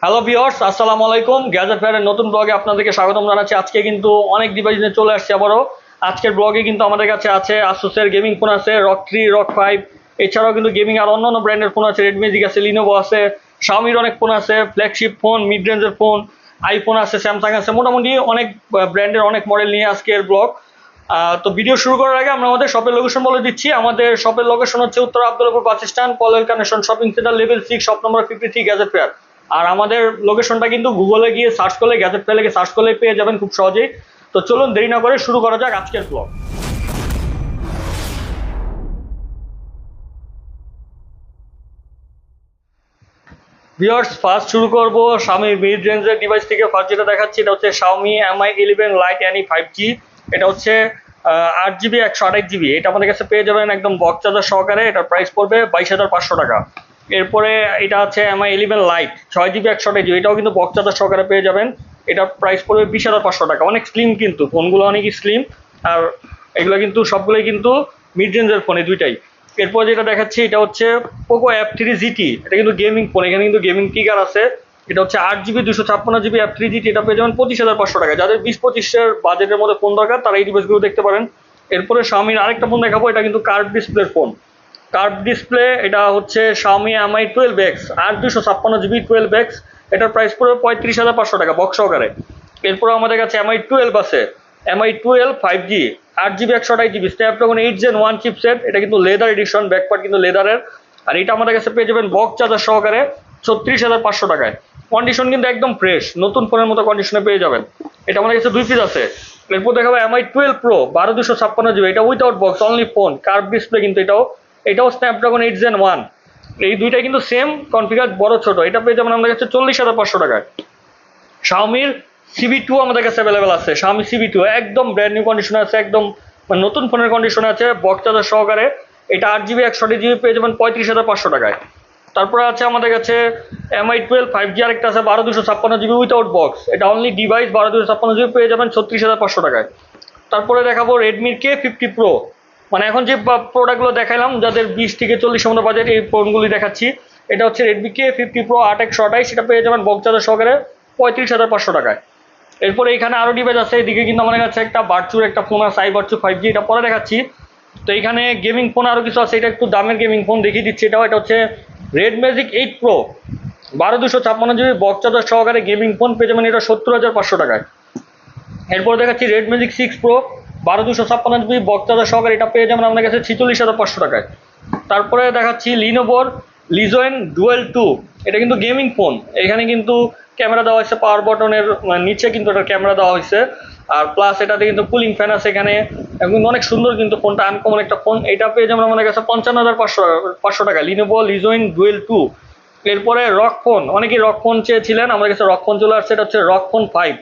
Hello viewers, আসসালামু আলাইকুম। Gadget ফেয়ারের নতুন ব্লগে আপনাদেরকে স্বাগতম জানাচ্ছি। আজকে কিন্তু অনেক ডিভাইস নিয়ে চলে আসছে আবারও। আজকের ব্লগে কিন্তু আমাদের কাছে আছে আসুসের গেমিং ফোন আছে, ROG 3, ROG 5, এছাড়াও কিন্তু গেমিং আর অন্যান্য ব্র্যান্ডের ফোন আছে, রেডমি আছে, লিনোভো আছে, শাওমির অনেক ফোন আছে, ফ্ল্যাগশিপ ফোন, মিড রেঞ্জের ফোন, আইফোন আছে, স্যামসাং আছে, মোটামুটি অনেক ব্র্যান্ডের অনেক মডেল নিয়ে আজকের ব্লগ। তো ভিডিও শুরু করার আগে আমরা আমাদের শপের লোকেশন বলে দিচ্ছি। আমাদের শপের লোকেশন হচ্ছে Uttar Abdullahpur bus stand, Polwel connection shopping centre, level 6, shop number 53, gadget fair. আর আমাদের লোকেশনটা কিন্তু গুগলে গিয়ে সার্চ করলে, গ্যাজেট ফেয়ার লিখে সার্চ করলে পেয়ে যাবেন খুব সহজেই। তো চলুন দেরি না করে শুরু করা যাক আজকের ব্লগ। ভিউয়ার্স, ফার্স্ট শুরু করব Xiaomi মিড রেঞ্জের ডিভাইস থেকে। ফার্স্ট যেটা দেখাচ্ছি এটা হচ্ছে Xiaomi Mi 11 Lite Any 5G। এটা হচ্ছে 8GB 128GB। এটা আমাদের কাছে পেয়ে যাবেন একদম বক্স চার্জার সহকারে। এটার প্রাইস পড়বে 22,500 টাকা। এরপরে এটা আছে Mi 11 Lite 6GB 128GB। এটাও কিন্তু বক্স চার্জার সহকারে পেয়ে যাবেন। এটার প্রাইস পড়বে 20,500 টাকা। অনেক স্লিম কিন্তু ফোনগুলো, অনেকই স্লিম। আর এগুলো কিন্তু সবগুলোই কিন্তু মিড রেঞ্জের ফোন, এই দুইটাই। এরপর যেটা দেখাচ্ছি এটা হচ্ছে পোকো F3 GT। এটা কিন্তু গেমিং ফোন, এখানে কিন্তু গেমিং ট্রিগার আছে। এটা হচ্ছে 8GB 256GB F3 GT। এটা পেয়ে যাবেন 25,500 টাকা। যাদের 20-25 বাজেটের মধ্যে ফোন দরকার তারা এই ডিভাইসগুলো দেখতে পারেন। এরপরে Xiaomi আরেকটা ফোন দেখাবো। এটা কিন্তু কার্ভ ডিসপ্লের ফোন। কার্ভ ডিসপ্লে, এটা হচ্ছে Xiaomi Mi 12X 8 256GB 12X। এটার প্রাইস পড়বে 35,500 টাকা বক্স সহকারে। এরপর আমাদের কাছে Mi 12 আছে, Mi 12 5G 8GB 128GB Snapdragon 8 Gen 1 chipset. এটা কিন্তু লেদার এডিশন, ব্যাকপার্ট কিন্তু লেদারের। আর এটা আমাদের কাছে পেয়ে যাবেন বক্স চার্জার সহকারে 36,500 টাকায়। কন্ডিশন কিন্তু একদম ফ্রেশ, নতুন ফোনের মতো কন্ডিশনে পেয়ে যাবেন। এটা আমাদের কাছে 2 পিস আছে। এরপর দেখাবো Mi 12 Pro 12 256GB। এটা without box, only phone, curve display কিন্তু এটাও স্ন্যাপড্রাগন 8 Gen 1। এই দুইটাই কিন্তু সেম কনফিগার, বড় ছোট। এটা পেয়ে যাবেন আমাদের কাছে 40,500 টাকায়। শাওমির CB2 আমাদের কাছে অ্যাভেলেবেল আছে। Xiaomi CB2 একদম ব্র্যান্ড নিউ কন্ডিশনে আছে, একদম মানে নতুন ফোনের কন্ডিশনে আছে, বক্স চার্জার সহকারে। এটা 8GB 128GB পেয়ে যাবেন 35,500 টাকায়। তারপরে আছে আমাদের কাছে Mi 12 5G আরেকটা আছে 12 256GB উইথাউট বক্স। এটা অনলি ডিভাইস 12 256GB পেয়ে যাবেন 36,500 টাকায়। তারপরে দেখাবো রেডমির K50 Pro। মানে এখন যে প্রোডাক্টগুলো দেখালাম যাদের 20 থেকে 40 মতো বাজেট, এই ফোনগুলি দেখাচ্ছি। এটা হচ্ছে রেডমি K50 Pro 8 128। এটা পেয়ে যাবেন বক্স চার্জার সহকারে 35,500 টাকায়। এরপরে এখানে আরো ডিভাইস আছে। এদিকে কিন্তু আমাদের কাছে একটা বারচুর একটা ফোন আছে, iVirtu 5G। এটা পরে দেখাচ্ছি। তো এখানে গেমিং ফোন আরো কিছু আছে। এটা একটু দামের গেমিং ফোন দেখিয়ে দিচ্ছি। এটা হচ্ছে red magic 8 Pro 12 256GB box charger সহকারে গেমিং ফোন পেয়ে যাবেন এটা 70,500 টাকায়। এরপর দেখাচ্ছি red magic 6 Pro 12 256GB box charger সহকারে। এটা পেয়ে যাবেন আমাদের কাছে 46,500 টাকায়। তারপরে দেখাচ্ছি লিনোভোর লিজোয়েন ডুয়েল 2। এটা কিন্তু গেমিং ফোন। এখানে কিন্তু ক্যামেরা দেওয়া হয়েছে, পাওয়ার বটনের নিচে কিন্তু এটা ক্যামেরা দেওয়া হয়েছে। আর প্লাস এটাতে কিন্তু কুলিং ফ্যান আছে এখানে। এবং অনেক সুন্দর কিন্তু ফোনটা, আনকমন একটা ফোন। এটা পেয়ে যাবেন আমাদের কাছে 55,500 টাকা, লিনোভো লিজোয়েন ডুয়েল 2। এরপরে রক ফোন, অনেকেই রক ফোন চেয়েছিলেন, আমাদের কাছে রক ফোন চলে আসছে। এটা হচ্ছে রক ফোন 5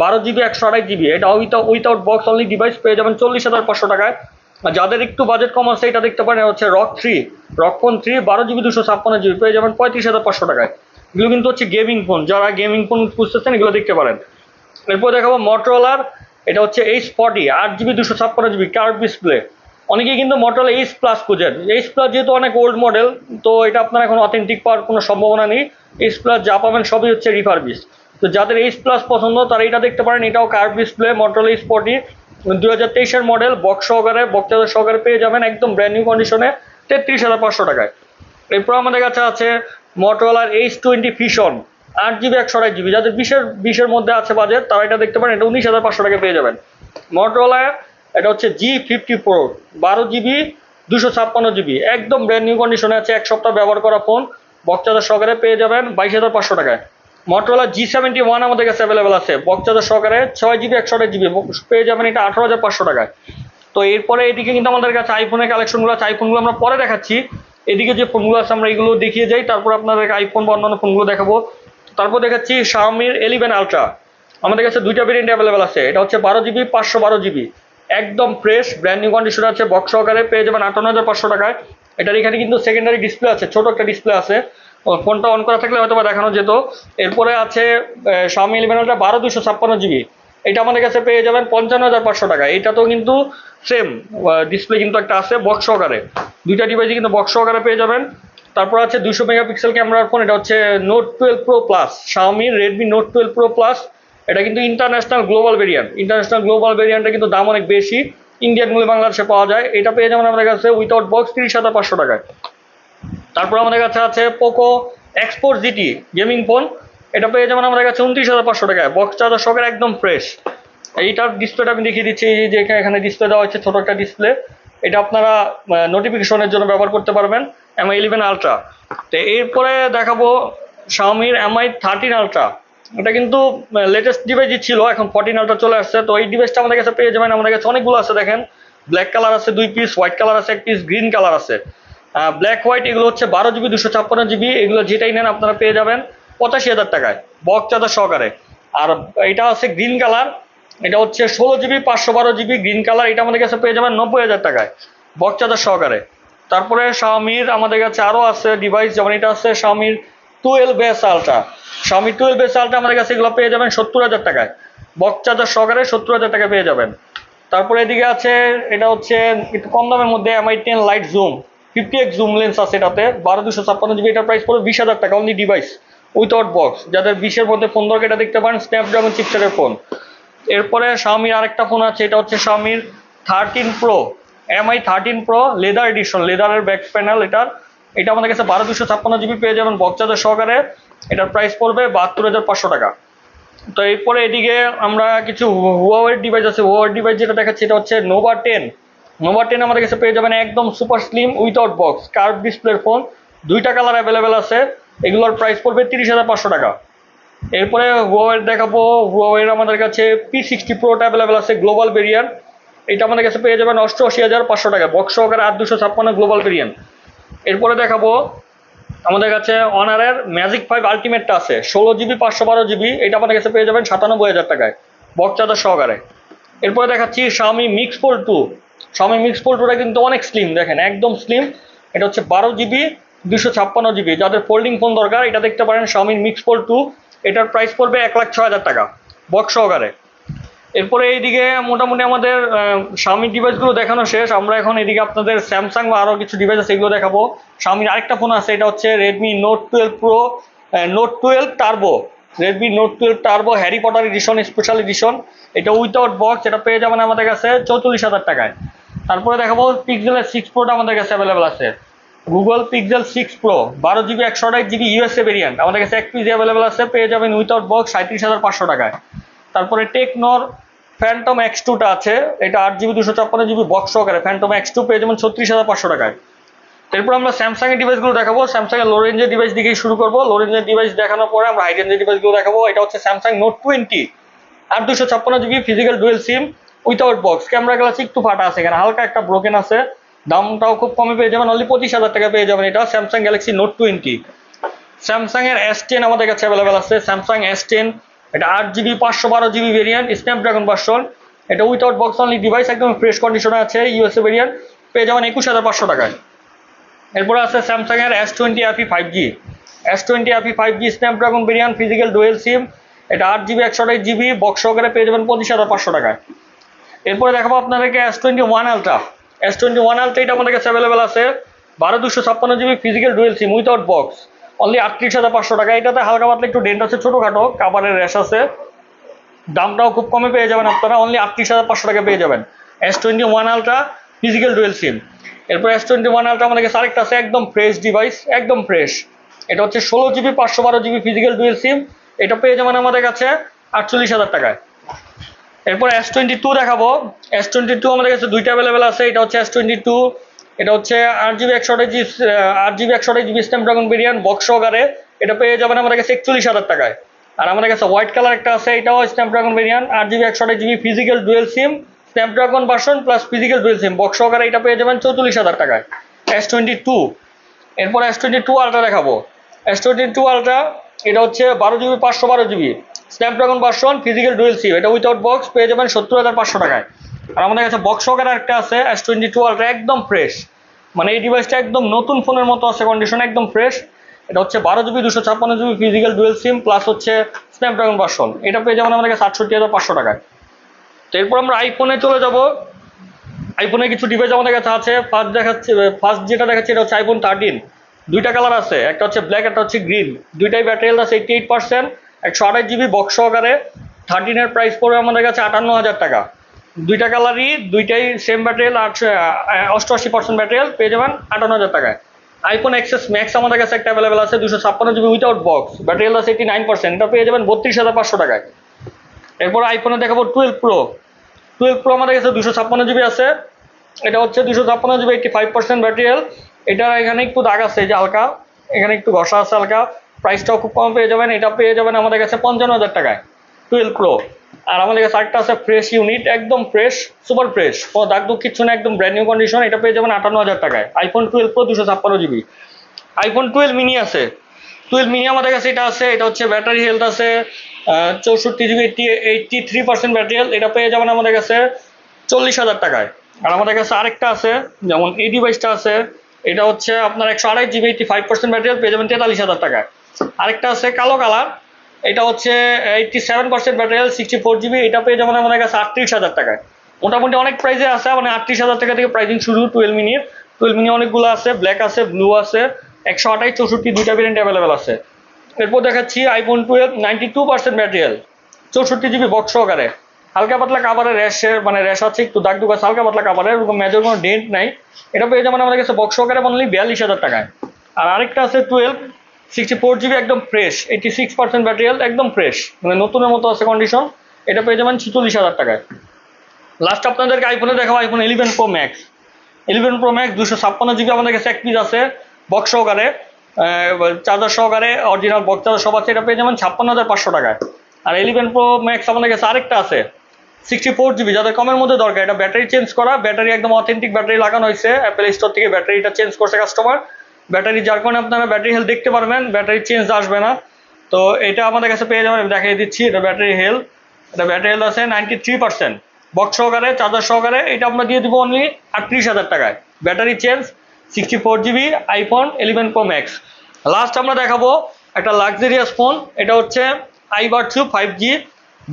12GB 128GB। এটা উইথাউট বক্স অনলি ডিভাইস পেয়ে যাবেন 40,500 টাকায়। যাদের একটু বাজেট কম আছে এটা দেখতে পারেন, হচ্ছে রক ফোন 3 12GB 256GB পেয়ে যাবেন 35,500 টাকায়। এগুলো কিন্তু হচ্ছে গেমিং ফোন, যারা গেমিং ফোন খুঁজতেছেন এগুলো দেখতে পারেন। এরপর দেখাবো মোটরোলার। এটা হচ্ছে H40 8GB 256GB curve display. অনেকেই কিন্তু মোটরোলা H প্লাস খুঁজেন। H প্লাস যেহেতু অনেক ওল্ড মডেল, তো এটা আপনার এখন অথেন্টিক পাওয়ার কোনো সম্ভাবনা নেই। H প্লাস যা পাবেন সবই হচ্ছে রিফারবিশ। তো যাদের H প্লাস পছন্দ তারা এটা দেখতে পারেন। এটাও কার্ভ ডিসপ্লে, মোটরোলা H40 2023-এর মডেল, বক্স সহকারে, বক্স চার্জার সহকারে পেয়ে যাবেন একদম ব্র্যান্ড নিউ কন্ডিশনে 33,500 টাকায়। এরপর আমাদের কাছে আছে মোটরোলার H20 Fusion 8GB 128GB। যাদের 20-এর মধ্যে আছে বাজেট তারা এটা দেখতে পারেন। এটা 19,500 টাকা পেয়ে যাবেন। মোটরোলা এটা হচ্ছে G50 Pro 12GB 256GB একদম ব্র্যান্ড নিউ কন্ডিশনে আছে, এক সপ্তাহ ব্যবহার করা ফোন, বক্স চার্জার সহকারে পেয়ে যাবেন 22,500 টাকায়। মোটরোলা G71 আমাদের কাছে অ্যাভেলেবেল আছে, বক্স চার্জার সহকারে 6GB 128GB পেয়ে যাবেন এটা 18,500 টাকায়। তো এরপরে এদিকে কিন্তু আমাদের কাছে আইফোনের কালেকশনগুলো আছে। আইফোনগুলো আমরা পরে দেখাচ্ছি। এদিকে যে ফোনগুলো আছে আমরা এগুলো দেখিয়ে যাই, তারপর আপনাদেরকে আইফোন বা অন্যান্য ফোনগুলো দেখাবো। তারপর দেখাচ্ছি Xiaomi 11 Ultra। আমাদের কাছে দুইটা ভেরিয়েন্ট অ্যাভেলেবেল আছে। এটা হচ্ছে 12GB 512GB একদম ফ্রেশ ব্র্যান্ড নিউ কন্ডিশন আছে, বক্স সহকারে পেয়ে যাবেন 58,500 টাকায়। এটার এখানে কিন্তু সেকেন্ডারি ডিসপ্লে আছে, ছোট একটা ডিসপ্লে আছে। ফোনটা অন করা থাকলে হয়তো বা দেখানো যেত। এরপরে আছে Xiaomi 11 Ultra 12 256GB। এটা আমাদের কাছে পেয়ে যাবেন 55,500 টাকা। এটাতেও কিন্তু সেম ডিসপ্লে কিন্তু একটা আছে বক্স সহকারে। দুইটা ডিভাইসে কিন্তু বক্স সহকারে পেয়ে যাবেন তারপর আছে 200 মেগাপিক্সেল ক্যামেরার ফোন, এটা হচ্ছে note 12 pro plus, Xiaomi Redmi note 12 pro plus. এটা কিন্তু international global variant, international global ভেরিয়েন্টে কিন্তু দাম অনেক বেশি, ইন্ডিয়ান মূল্যে বাংলাদেশে পাওয়া যায়। এটা পেয়ে যাবেন আমাদের কাছে উইথাউট বক্স 30,500 টাকায়। তারপর আমাদের কাছে আছে পোকো এক্স4 জিটি গেমিং ফোন, এটা পেয়ে যাবেন আমাদের কাছে 29,500 টাকায়, বক্স চার্জার সহকারে একদম ফ্রেশ। এইটার ডিসপ্লেটা আমি দেখিয়ে দিচ্ছি, এই যে এখানে ডিসপ্লে দেওয়া হচ্ছে, ছোট একটা ডিসপ্লে। এটা আপনারা নোটিফিকেশনের জন্য ব্যবহার করতে পারবেন। MI11 ultra. তো এরপরে দেখাবো শাওমির MI13 আলট্রা। এটা কিন্তু লেটেস্ট ডিভাইসই ছিল, এখন 14 আলট্রা চলে আসছে। তো এই ডিভাইসটা আমাদের কাছে পেয়ে যাবেন, আমাদের কাছে অনেকগুলো আছে দেখেন। ব্ল্যাক কালার আছে 2 পিস, হোয়াইট কালার আছে 1 পিস, গ্রিন কালার আছে। ব্ল্যাক হোয়াইট এগুলো হচ্ছে 12 GB 256 GB, এগুলো যেটাই নেন আপনারা পেয়ে যাবেন 85,000 টাকায়, বক্স চার্জার সহকারে। আর এটা আছে গ্রিন কালার, এটা হচ্ছে 16 GB 512 GB গ্রিন কালার, এটা আমাদের কাছে পেয়ে যাবেন 90,000 টাকায়, বক্স চার্জার সহকারে। তারপরে শাওমির আমাদের কাছে আরও আছে ডিভাইস, যেমন এটা আছে শাওমির 12S ultra. Xiaomi 12S ultra আমাদের কাছে এগুলো পেয়ে যাবেন 70,000 টাকায়, বক্স চার্জার সহকারে 70,000 টাকা পেয়ে যাবেন। তারপরে এদিকে আছে, এটা হচ্ছে একটু কম দামের মধ্যে MI10 light zoom, 50x zoom lens আছে এটাতে, 1256 GB, এটার প্রাইস পড়বে 20,000 টাকা অনলি ডিভাইস উইথাউট বক্স। যাদের 20-এর মধ্যে ফোন দরকার এটা দেখতে পারেন, স্ন্যাপড্রাগন চিপসেটের ফোন। এরপরে শাওমির আরেকটা ফোন আছে, এটা হচ্ছে শাওমির 13 pro, MI13 pro leather addition, লেদারের ব্যাক প্যানেল এটার। এটা আমাদের কাছে 1256 GB পেয়ে যাবেন বক্স চার্জার সহকারে, এটার প্রাইস পড়বে 72,500 টাকা। তো এরপরে এদিকে আমরা কিছু হুয়াওয়ের ডিভাইস আছে, হুয়াওয়ের ডিভাইস যেটা দেখাচ্ছি এটা হচ্ছে নোভা 10। নোভা 10 আমাদের কাছে পেয়ে যাবেন একদম super slim without box curve ডিসপ্লের ফোন, 2টা কালার অ্যাভেলেবেল আছে, এগুলোর প্রাইস পড়বে 30,500 টাকা। এরপরে হুয়াওয়ের দেখাবো, হুয়াওয়ের আমাদের কাছে P60 প্রোটা অ্যাভেলেবেল আছে গ্লোবাল ভেরিয়েন্ট, এটা আমাদের কাছে পেয়ে যাবেন 88,500 টাকা, বক্স সহকারে 8256 গ্লোবাল ভেরিয়েন্ট। এরপরে দেখাবো আমাদের কাছে অনারের ম্যাজিক 5 আলটিমেটটা আছে, 16 GB 512 GB, এটা আমাদের কাছে পেয়ে যাবেন 97,000 টাকায়, বক্স চার্জার সহকারে। এরপরে দেখাচ্ছি Xiaomi mix fold 2। Xiaomi mix fold 2টা কিন্তু অনেক স্লিম, দেখেন একদম স্লিম। এটা হচ্ছে 12 GB 256 GB, যাদের ফোল্ডিং ফোন দরকার এটা দেখতে পারেন শাওমি মিক্স ফোল্ড 2, এটার প্রাইস পড়বে 1,06,000 টাকা, বক্স সহকারে। এরপরে এইদিকে মোটামুটি আমাদের শাওমি ডিভাইসগুলো দেখানো শেষ, আমরা এখন এদিকে আপনাদের স্যামসাং বা আরও কিছু ডিভাইস আছে এগুলো দেখাবো। শাওমির আরেকটা ফোন আছে, এটা হচ্ছে Redmi note 12 Pro, Note 12 Turbo, Redmi note 12 Turbo Harry Potter edition, special edition, এটা উইথাউট বক্স, এটা পেয়ে যাবেন আমাদের কাছে 44,000 টাকায়। তারপরে দেখাবো পিক্সেলের 6 প্রোটা আমাদের কাছে অ্যাভেলেবেল আছে, Google pixel 6 pro 12 GB 128 GB USA variant, আমাদের কাছে 1 পিস অ্যাভেলেবেল আছে, পেয়ে যাবেন উইথাউট বক্স 37,500 টাকায়। তারপরে টেকনোর ফ্যান্টম X2টা আছে, এটা 8 GB 256 GB বক্স সহকারে, ফ্যান্টম X2 পেয়ে যাবেন 36,500 টাকায়। এরপর আমরা স্যামসাং এর ডিভাইসগুলো দেখাবো, স্যামসাং এর লো রেঞ্জের ডিভাইস দিকেই শুরু করবো। লো রেঞ্জের ডিভাইস দেখানোর পরে আমরা হাই রেঞ্জের ডিভাইসগুলো দেখাবো। এটা হচ্ছে Samsung note 20, 8 GB physical dual SIM without box, camera glass একটু ফাটা আছে, এখানে হালকা একটা ব্রোকেন আছে, দামটাও খুব কমে পেয়ে যাবেন, অনলি 25,000 টাকা পেয়ে যাবেন। এটা স্যামসাং গ্যালাক্সি নোট 20। স্যামসাং এর S10 আমাদের কাছে অ্যাভেলেবেল আছে, স্যামসাং S10, এটা 8 GB 512 GB variant, Snapdragon version, এটা উইথাউট বক্স অনলি ডিভাইস, একদম ফ্রেশ কন্ডিশনে আছে, ইউএসএ ভেরিয়েন্ট, পেয়ে যাবেন 21,500 টাকায়। এরপর আছে স্যামসাং এর S20 FE 5G, S20 FE 5G Snapdragon variant, physical dual SIM, এটা 8 GB 128 GB বক্স সহকারে পেয়ে যাবেন 25,500 টাকায়। এরপরে দেখাবো আপনাদেরকে S21 আলট্রা। S21 আলট্রা এটা আমাদের কাছে অ্যাভেলেবেল আছে, 12 GB physical dual SIM without box, only 38,500 টাকা। এটাতে হালকা পাতলা একটু ডেন্ট আছে, ছোটোখাটো কাভারের র্যাশ আছে, দামটাও খুব কমে পেয়ে যাবেন আপনারা, অনলি 38,500 টাকা পেয়ে যাবেন S21 আলট্রা ফিজিক্যাল ডুয়েল সিম। এরপর S21 আলট্রা আমাদের কাছে আরেকটা আছে, একদম ফ্রেশ ডিভাইস, একদম ফ্রেশ, এটা হচ্ছে 16 GB 512 GB physical dual SIM, এটা পেয়ে যাবেন আমাদের কাছে 48,000 টাকায়। এরপর S22 দেখাবো। S22 আমাদের কাছে দুইটা অ্যাভেলেবেল আছে, এটা হচ্ছে S22, এটা হচ্ছে 8 GB 128 GB Snapdragon variant box সহকারে, এটা পেয়ে যাবেন আমাদের কাছে 41,000 টাকায়। আর আমাদের কাছে হোয়াইট কালার একটা আছে, এটাও Snapdragon variant, 8 GB 128 GB physical dual SIM, Snapdragon version plus physical dual SIM box সহকারে, এটা পেয়ে যাবেন 44,000 টাকায় S22। এরপর S22 আলট্রা দেখাবো। S22 আলট্রা এটা হচ্ছে 12 GB 512 GB Snapdragon version, physical dual SIM, এটা উইথাউট বক্স পেয়ে যাবেন 70,500 টাকায়। আর আমাদের কাছে বক্স সহকারে একটা আছে S22 আলট্রা, একদম ফ্রেশ, মানে এই ডিভাইসটা একদম নতুন ফোনের মতো আছে কন্ডিশন, একদম ফ্রেশ। এটা হচ্ছে 12 GB 256 GB ফিজিক্যাল ডুয়েল সিম প্লাস হচ্ছে স্ন্যাপড্রাগন ভার্সন, এটা পেয়ে যাবেন আমাদের কাছে 68,500 টাকায়। তো এরপর আমরা আইফোনে চলে যাব। আইফোনে কিছু ডিভাইস আমাদের কাছে আছে, ফার্স্ট যেটা দেখাচ্ছে এটা হচ্ছে iPhone 13, দুইটা কালার আছে, একটা হচ্ছে ব্ল্যাক, একটা হচ্ছে গ্রিন। দুইটাই ব্যাটারি হেলথ আছে 88%, 128 GB বক্স সহকারে। 13 এর প্রাইস পড়বে আমাদের কাছে 58,000 টাকা। দুইটা কালারই দুইটাই same battery health, 88% battery health, পেয়ে যাবেন 58,000 টাকায়। আইফোন এক্সএস ম্যাক্স আমাদের কাছে একটা অ্যাভেলেবেল আছে 256 GB without box, battery health আছে 89%, এটা পেয়ে যাবেন 32,500 টাকায়। এরপর আইফোনে দেখাবো 12 প্রো। 12 প্রো আমাদের কাছে 256 GB আছে, এটা হচ্ছে 256 GB 85% ব্যাটারি হেলথ। এটা এখানে একটু দাগ আছে যে হালকা, এখানে একটু ঘষা আছে হালকা। প্রাইসটাও খুব কম পেয়ে যাবেন, এটা পেয়ে যাবেন আমাদের কাছে 55,000 টাকায় 12 প্রো। আর আমাদের কাছে আরেকটা আছে ফ্রেশ ইউনিট, একদম ফ্রেশ, সুপার ফ্রেশ, কোনো দাগ দুঃখ কিচ্ছু না, একদম ব্র্যান্ড নিউ কন্ডিশন, এটা পেয়ে যাবেন 58,000 টাকায় iPhone 12 pro 256 GB। IPhone 12 mini আছে, 12 মিনি আমাদের কাছে এটা আছে, এটা হচ্ছে ব্যাটারি হেলথ আছে 64 GB 83% ব্যাটারি হেলথ, এটা পেয়ে যাবেন আমাদের কাছে 40,000 টাকায়। আর আমাদের কাছে আরেকটা আছে, যেমন এই ডিভাইসটা আছে, এটা হচ্ছে আপনার 128 GB 85% ব্যাটারি হেলথ, পেয়ে যাবেন 43,000 টাকায়। আরেকটা আছে কালো কালার, এটা হচ্ছে 87% ব্যাটারি হেলথ 64 GB, এটা পেয়ে যাবেন আমাদের কাছে 38,000 টাকায়। মোটামুটি অনেক প্রাইসে আছে, মানে 38,000 টাকা থেকে প্রাইসিং শুরু 12 মিনির। 12 মিনি অনেকগুলো আছে, ব্ল্যাক আছে, ব্লু আছে, 128 64 দুইটা ভেরিয়েন্ট অ্যাভেলেবেল আছে। এরপর দেখাচ্ছি iPhone 12 92% battery health, 64 GB box সহকারে। হালকা পাতলা কাভারের র্যাশের মানে র্যাশ আছে, একটু দাগ দুগ আছে হালকা পাতলা কাভারের, এরকম মেজর কোনো ডেন্ট নাই। এটা পেয়ে যাবেন আমাদের কাছে বক্স সহকারে অনলি 42,000 টাকায়। আর আরেকটা আছে 12 64 GB একদম ফ্রেশ, 86% ব্যাটারি হেলথ, একদম ফ্রেশ, মানে নতুনের মতো আছে কন্ডিশন, এটা পেয়ে যাবেন 46,000 টাকায়। লাস্ট আপনাদেরকে আইফোনে দেখাবো iPhone 11 pro max. 11 pro max 256 GB আমাদের কাছে এক পিস আছে বক্স সহকারে, চার্জার সহকারে, অরিজিনাল বক্স চার্জার সব আছে, এটা পেয়ে যাবেন 56,500 টাকায়। আর 11 প্রো ম্যাক্স আমাদের কাছে আরেকটা আছে 64 GB, যাদের কমের মধ্যে দরকার, এটা ব্যাটারি চেঞ্জ করা, ব্যাটারি একদম অথেন্টিক ব্যাটারি লাগানো হয়েছে, অ্যাপেল স্টোর থেকে ব্যাটারিটা চেঞ্জ করছে কাস্টমার। ব্যাটারি যার কারণে আপনারা ব্যাটারি হেলথ দেখতে পারবেন, ব্যাটারি চেঞ্জ আসবে না। তো এটা আমাদের কাছে পেয়ে যাবেন, দেখিয়ে দিচ্ছি, এটা ব্যাটারি হেলথ, এটা ব্যাটারি হেলথ আছে 93% বক্স সহকারে, চার্জার সহকারে, এটা আমরা দিয়ে দিব অনলি 38,000 টাকায়। Battery change 64 GB iPhone 11 pro max. Last আমরা দেখাবো একটা লাক্সারিয়াস ফোন, এটা হচ্ছে iBudget 5G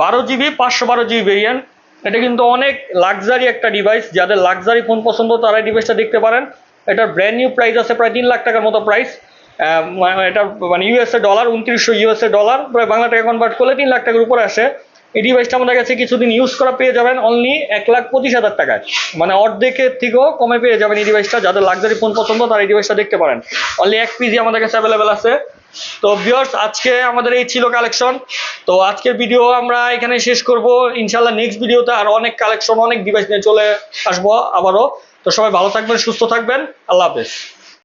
12 GB 512 GB variant. এটা কিন্তু অনেক লাক্সারি একটা ডিভাইস, যাদের লাক্সারি ফোন পছন্দ তারা এই ডিভাইসটা দেখতে পারেন। এটার ব্র্যান্ড নিউ প্রাইস আছে প্রায় 3 লাখ টাকার মতো প্রাইস। এটা মানে ইউএসএ ডলার, 2900 ইউএসএ ডলার, প্রায় বাংলা টাকা কনভার্ট করলে 3 লাখ টাকার উপরে আসে। এই ডিভাইসটা আমাদের কাছে কিছুদিন ইউজ করা পেয়ে যাবেন অনলি 1,25,000 টাকায়, মানে অর্ধেকের থেকেও কমে পেয়ে যাবেন এই ডিভাইসটা। যাদের লাক্সারি ফোন পছন্দ তারা এই ডিভাইসটা দেখতে পারেন, অনলি এক পিসি আমাদের কাছে অ্যাভেলেবেল আছে। তো ভিউয়ার্স, আজকে আমাদের এই ছিল কালেকশন। তো আজকের ভিডিও আমরা এখানে শেষ করব, ইনশাল্লাহ নেক্সট ভিডিওতে আরো অনেক কালেকশন, অনেক ডিভাইস নিয়ে চলে আসবো আবারও। তো সবাই ভালো থাকবেন, সুস্থ থাকবেন, আল্লাহ হাফেজ।